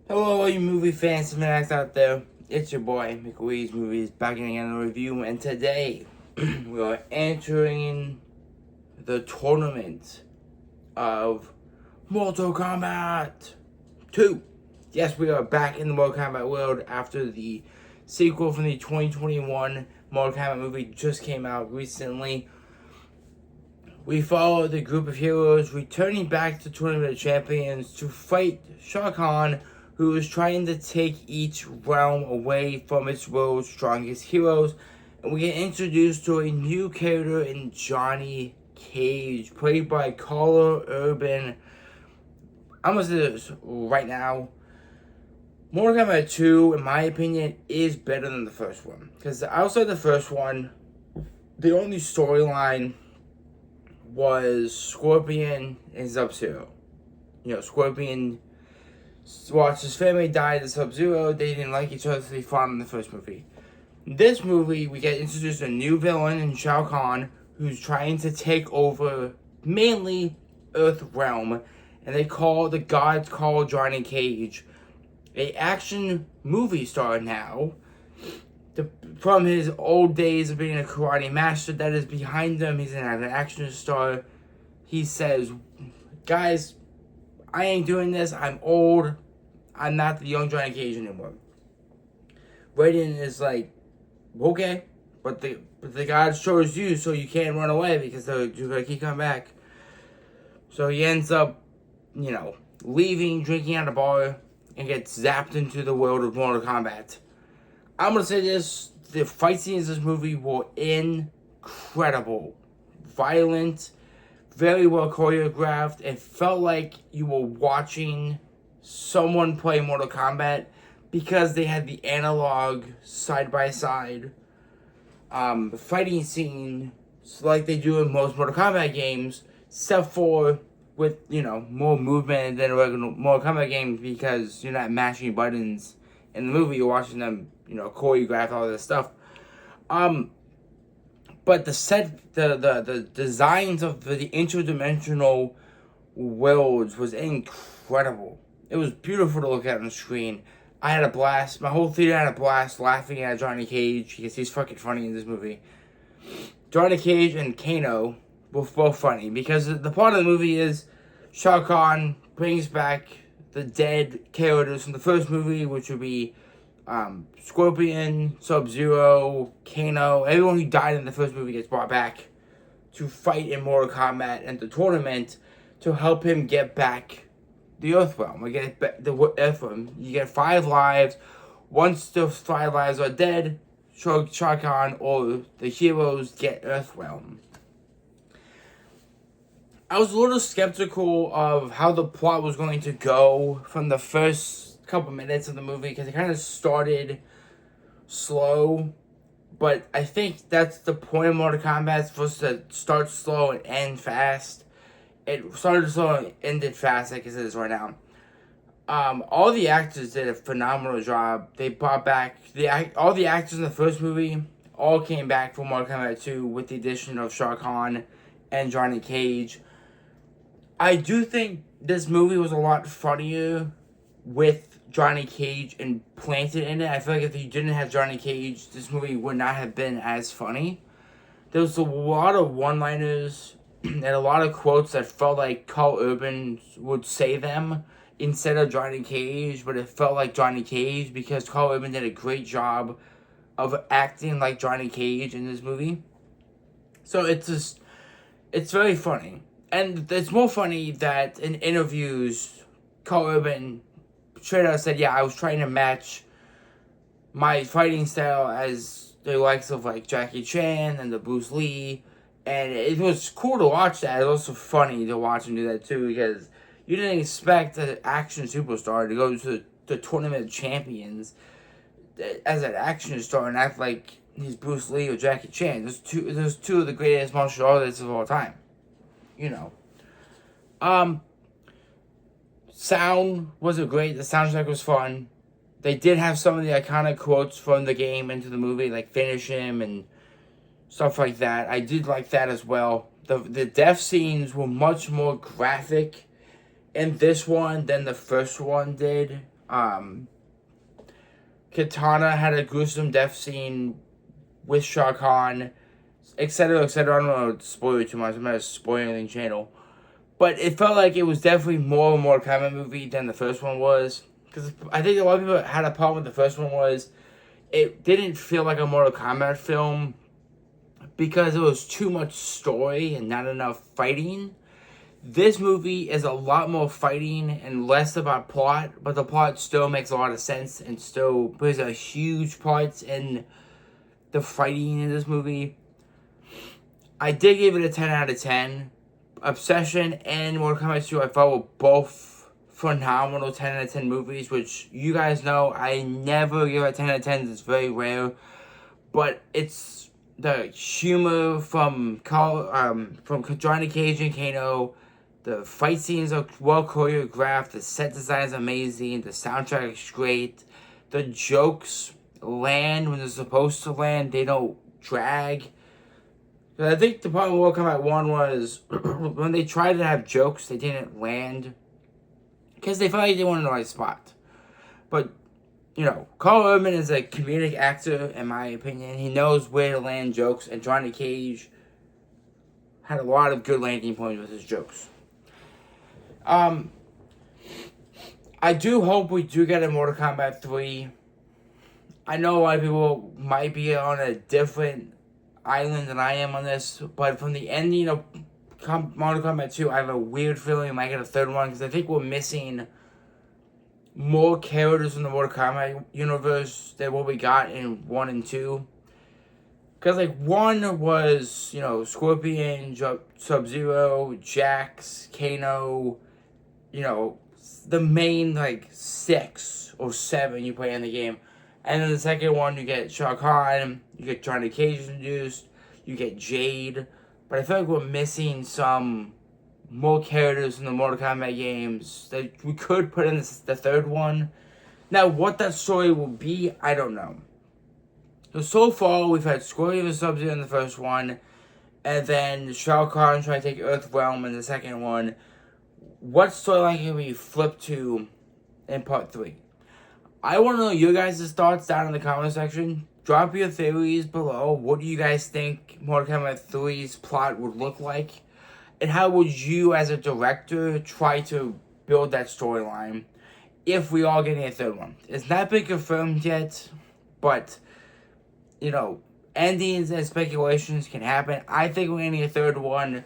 Hello, all you movie fans and fanatics out there. It's your boy, McWee's Movies, back again on a review, and today we are entering the tournament of Mortal Kombat 2. Yes, we are back in the Mortal Kombat world after the sequel from the 2021 Mortal Kombat movie just came out recently. We follow the group of heroes returning back to Tournament of Champions to fight Shao Kahn, who is trying to take each realm away from its world's strongest heroes. And we get introduced to a new character in Johnny Cage, played by Carl Urban. I'm gonna say this right now. Mortal Kombat 2, in my opinion, is better than the first one. Because outside the first one, the only storyline was Scorpion and Sub-Zero. Scorpion watched his family die to Sub-Zero. They didn't like each other, so they fought in the first movie. In this movie, we get introduced to a new villain in Shao Kahn, who's trying to take over mainly Earth Realm, and the gods call Johnny Cage a action movie star now. From his old days of being a karate master that is behind him, he's an action star. He says, guys, I ain't doing this. I'm old. I'm not the young Johnny Cage anymore. Raiden is like, okay, but the gods chose you, so you can't run away because you're gonna keep coming back. So he ends up, leaving, drinking at a bar, and gets zapped into the world of Mortal Kombat. I'm gonna say this: the fight scenes in this movie were incredible, violent, very well choreographed. It felt like you were watching someone play Mortal Kombat because they had the analog side by side fighting scene like they do in most Mortal Kombat games, except for with more movement than a regular Mortal Kombat game because you're not mashing buttons in the movie. You're watching them choreograph all this stuff. But the designs of the interdimensional worlds was incredible. It was beautiful to look at on the screen. I had a blast. My whole theater had a blast laughing at Johnny Cage because he's fucking funny in this movie. Johnny Cage and Kano were both funny because the part of the movie is Shao Kahn brings back the dead characters from the first movie, which would be Scorpion, Sub-Zero, Kano. Everyone who died in the first movie gets brought back to fight in Mortal Kombat and the tournament to help him get back the Earth Realm. The Earth Realm. You get 5 lives. Once the 5 lives are dead, Shao Kahn or the heroes get Earth Realm. I was a little skeptical of how the plot was going to go from the first couple minutes of the movie because it kind of started slow, but I think that's the point of Mortal Kombat. It's supposed to start slow and end fast. It started slow and ended fast, like it is right now. All the actors did a phenomenal job. They brought back all the actors in the first movie. All came back for Mortal Kombat 2 with the addition of Shao Kahn and Johnny Cage. I do think this movie was a lot funnier with Johnny Cage implanted in it. I feel like if you didn't have Johnny Cage, this movie would not have been as funny. There was a lot of one-liners and a lot of quotes that felt like Carl Urban would say them instead of Johnny Cage, but it felt like Johnny Cage because Carl Urban did a great job of acting like Johnny Cage in this movie. So it's very funny. And it's more funny that in interviews, Carl Urban straight out said, yeah, I was trying to match my fighting style as the likes of like Jackie Chan and the Bruce Lee. And it was cool to watch that. It was also funny to watch him do that too because you didn't expect an action superstar to go to the Tournament of Champions as an action star and act like he's Bruce Lee or Jackie Chan. Those two of the greatest martial artists of all time. Sound wasn't great. The soundtrack was fun. They did have some of the iconic quotes from the game into the movie, like finish him and stuff like that. I did like that as well. The death scenes were much more graphic in this one than the first one did. Katana had a gruesome death scene with Shao Kahn, etc., etc. I don't want to spoil it too much. I'm not a spoiling channel. But it felt like it was definitely more of a Mortal Kombat movie than the first one was. Because I think a lot of people had a problem with the first one was it didn't feel like a Mortal Kombat film because there was too much story and not enough fighting. This movie is a lot more fighting and less about plot, but the plot still makes a lot of sense and still plays a huge part in the fighting in this movie. I did give it a 10 out of 10. Obsession and Mortal Kombat 2 I felt were both phenomenal 10 out of 10 movies, which you guys know I never give a 10 out of 10. It's very rare. But it's the humor from Johnny Cage and Kano. The fight scenes are well choreographed. The set design is amazing. The soundtrack is great. The jokes land when they're supposed to land. They don't drag. I think the problem with Mortal Kombat 1 was when they tried to have jokes, they didn't land. Because they felt like they weren't in the right spot. But, you know, Carl Urban is a comedic actor, in my opinion. He knows where to land jokes, and Johnny Cage had a lot of good landing points with his jokes. I do hope we do get a Mortal Kombat 3. I know a lot of people might be on a different island than I am on this, but from the ending of Mortal Kombat 2, I have a weird feeling we might get a third one, because I think we're missing more characters in the Mortal Kombat universe than what we got in 1 and 2. Because, like, 1 was, you know, Scorpion, Sub-Zero, Jax, Kano, you know, the main, like, 6 or 7 you play in the game. And then the second one, you get Shao Kahn, you get Johnny Cage introduced, you get Jade. But I feel like we're missing some more characters in the Mortal Kombat games that we could put in the third one. Now, what that story will be, I don't know. So far, we've had Scorpion and Sub-Zero in the first one, and then Shao Kahn trying to take Earthrealm in the second one. What storyline can we flip to in part 3? I want to know your guys' thoughts down in the comment section. Drop your theories below. What do you guys think Mortal Kombat 3's plot would look like? And how would you, as a director, try to build that storyline if we are getting a third one? It's not been confirmed yet, but, you know, endings and speculations can happen. I think we're getting a third one.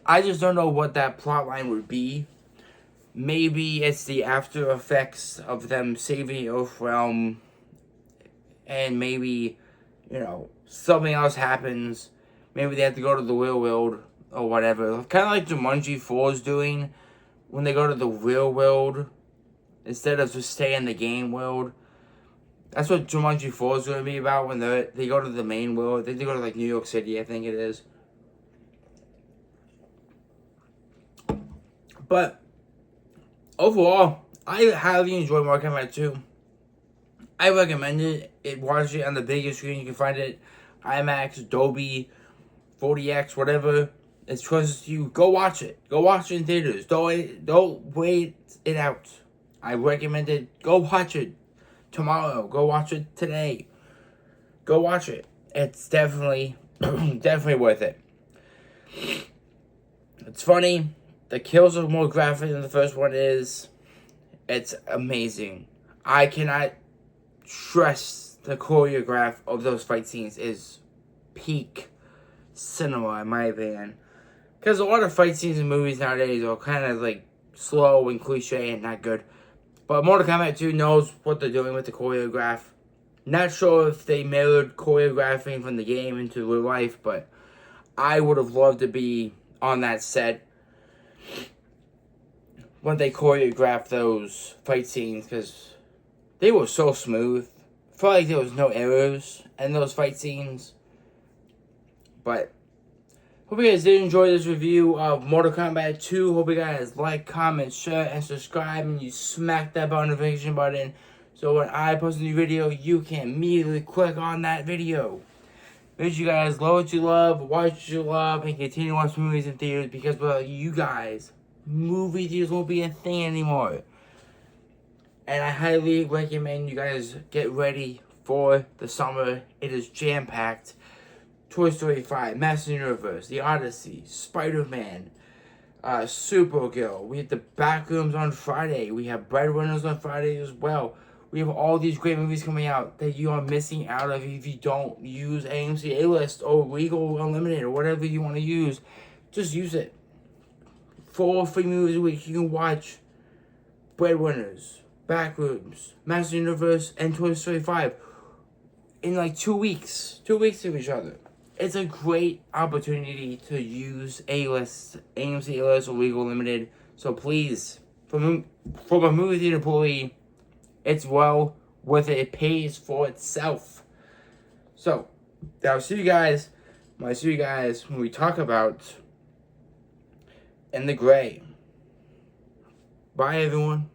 I just don't know what that plot line would be. Maybe it's the after effects of them saving Earthrealm, and maybe, you know, something else happens. Maybe they have to go to the real world or whatever. Kind of like Jumanji 4 is doing when they go to the real world instead of just stay in the game world. That's what Jumanji 4 is going to be about when they go to the main world. They go to, like, New York City, I think it is. But overall, I highly enjoy Mortal Kombat 2. I recommend it. Watch it on the biggest screen. You can find it IMAX, Dolby, 40X, whatever. It's closest to you. Go watch it. Go watch it in theaters. Don't wait it out. I recommend it. Go watch it tomorrow. Go watch it today. Go watch it. It's definitely, definitely worth it. It's funny. The kills are more graphic than the first one is. It's amazing. I cannot stress the choreograph of those fight scenes is peak cinema, in my opinion. Because a lot of fight scenes in movies nowadays are kind of like slow and cliche and not good. But Mortal Kombat 2 knows what they're doing with the choreograph. Not sure if they mirrored choreographing from the game into real life, but I would have loved to be on that set when they choreographed those fight scenes, because they were so smooth. I felt like there was no errors in those fight scenes. But hope you guys did enjoy this review of Mortal Kombat 2. Hope you guys like, comment, share, and subscribe, and you smack that notification button so when I post a new video, you can immediately click on that video. Make sure you guys love what you love, watch what you love, and continue to watch movies in theaters, because without you guys, movie theaters won't be a thing anymore. And I highly recommend you guys get ready for the summer. It is jam-packed. Toy Story 5, Master Universe, The Odyssey, Spider-Man, Supergirl. We have the Backrooms on Friday. We have Breadwinners on Friday as well. We have all these great movies coming out that you are missing out of if you don't use AMC A-List or Legal Unlimited or whatever you want to use. Just use it. 4 free movies a week. You can watch Breadwinners, Backrooms, Master Universe, and Toy Story 5 in like 2 weeks. 2 weeks of each other. It's a great opportunity to use A-List, AMC A-List, or Legal Limited. So please, from a movie theater employee, it's well worth it. It pays for itself. So, I'll see you guys. When we talk about In the Gray. Bye, everyone.